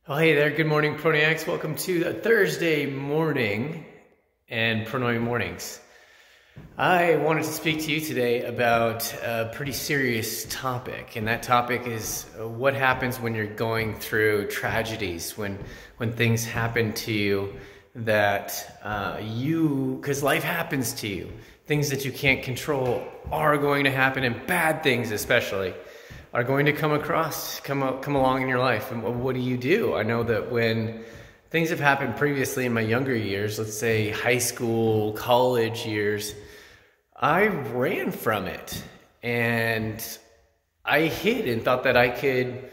Oh, hey there. Good morning, Proniacs. Welcome to the Thursday morning and Pronoi Mornings. I wanted to speak to you today about a pretty serious topic, and that topic is what happens when you're going through tragedies, when things happen to you that because life happens to you. Things that you can't control are going to happen, and bad things especially are going to come along in your life. And what do? I know that when things have happened previously in my younger years, let's say high school, college years, I ran from it and I hid and thought that I could,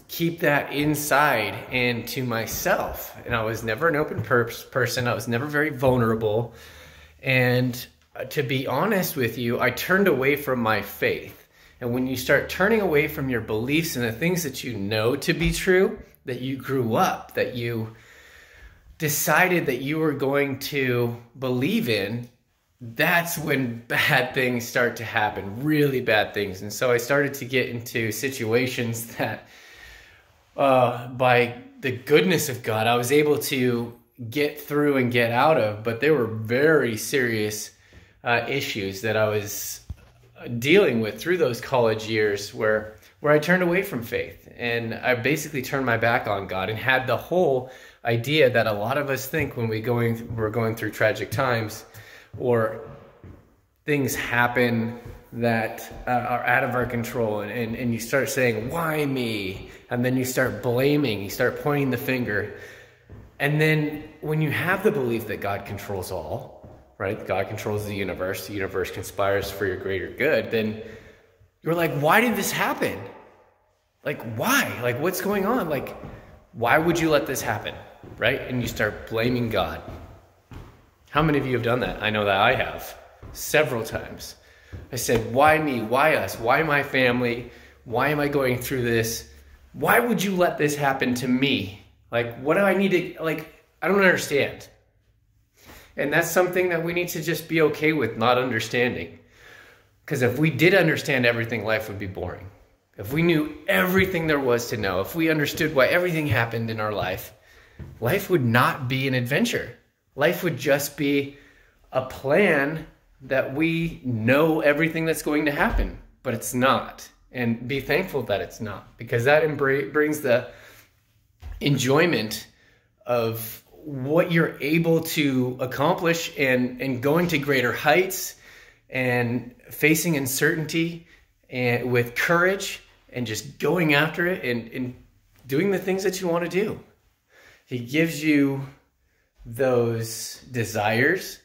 keep that inside and to myself. And I was never an open person. I was never very vulnerable. And to be honest with you, I turned away from my faith. And when you start turning away from your beliefs and the things that you know to be true, that you grew up, that you decided that you were going to believe in, that's when bad things start to happen, really bad things. And so I started to get into situations that, by the goodness of God, I was able to get through and get out of, but they were very serious issues that I was dealing with through those college years where I turned away from faith and I basically turned my back on God and had the whole idea that a lot of us think when we're going through tragic times or things happen that are out of our control, and you start saying, why me? And then you start blaming, you start pointing the finger. And then when you have the belief that God controls all, right? God controls the universe conspires for your greater good, then you're like, why did this happen? Like, why? Like, what's going on? Like, why would you let this happen, right? And you start blaming God. How many of you have done that? I know that I have several times. I said, why me? Why us? Why my family? Why am I going through this? Why would you let this happen to me? Like, what do I need to, I don't understand. And that's something that we need to just be okay with not understanding. Because if we did understand everything, life would be boring. If we knew everything there was to know, if we understood why everything happened in our life, life would not be an adventure. Life would just be a plan that we know everything that's going to happen, but it's not. And be thankful that it's not, because that brings the enjoyment of what you're able to accomplish and going to greater heights and facing uncertainty and with courage and just going after it and doing the things that you want to do. He gives you those desires,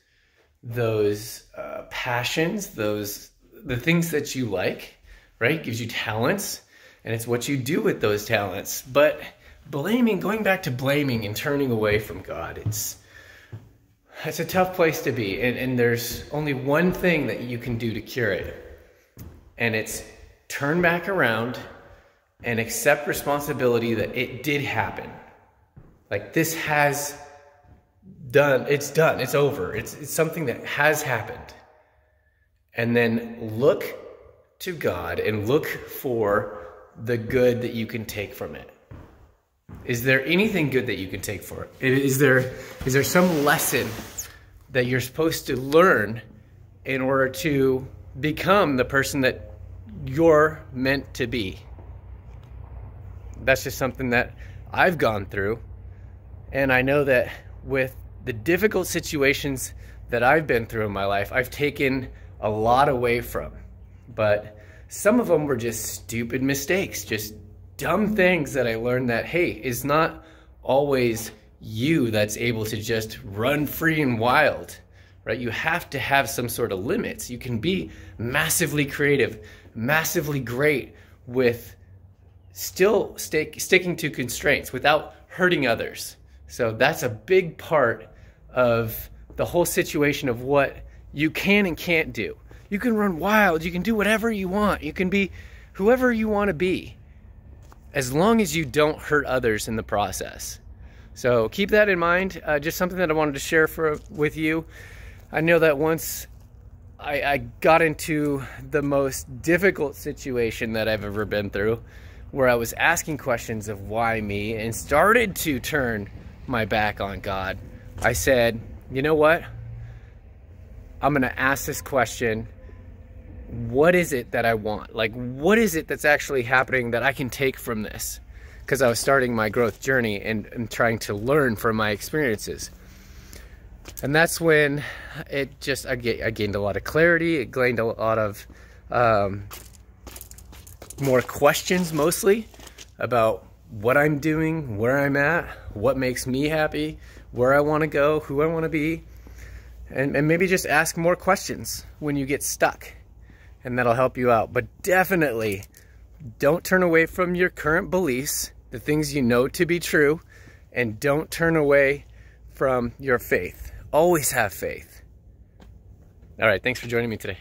those passions, the things that you like, right? Gives you talents, and it's what you do with those talents. But going back to blaming and turning away from God, it's a tough place to be. And there's only one thing that you can do to cure it. And it's turn back around and accept responsibility that it did happen. Like, this has done, it's over. It's something that has happened. And then look to God and look for the good that you can take from it. Is there anything good that you can take for it? Is there some lesson that you're supposed to learn in order to become the person that you're meant to be? That's just something that I've gone through. And I know that with the difficult situations that I've been through in my life, I've taken a lot away from. But some of them were just stupid mistakes, just dumb things that I learned that, hey, it's not always you that's able to just run free and wild, right? You have to have some sort of limits. You can be massively creative, massively great with still sticking to constraints without hurting others. So that's a big part of the whole situation of what you can and can't do. You can run wild. You can do whatever you want. You can be whoever you want to be, as long as you don't hurt others in the process. So keep that in mind. Just something that I wanted to share with you. I know that once I got into the most difficult situation that I've ever been through, where I was asking questions of why me and started to turn my back on God, I said, you know what? I'm gonna ask this question. What is it that I want? Like, what is it that's actually happening that I can take from this? Because I was starting my growth journey and trying to learn from my experiences. And that's when I gained a lot of clarity. It gained a lot of more questions, mostly about what I'm doing, where I'm at, what makes me happy, where I want to go, who I want to be, and maybe just ask more questions when you get stuck, and that'll help you out. But definitely don't turn away from your current beliefs, the things you know to be true, and don't turn away from your faith. Always have faith. All right, thanks for joining me today.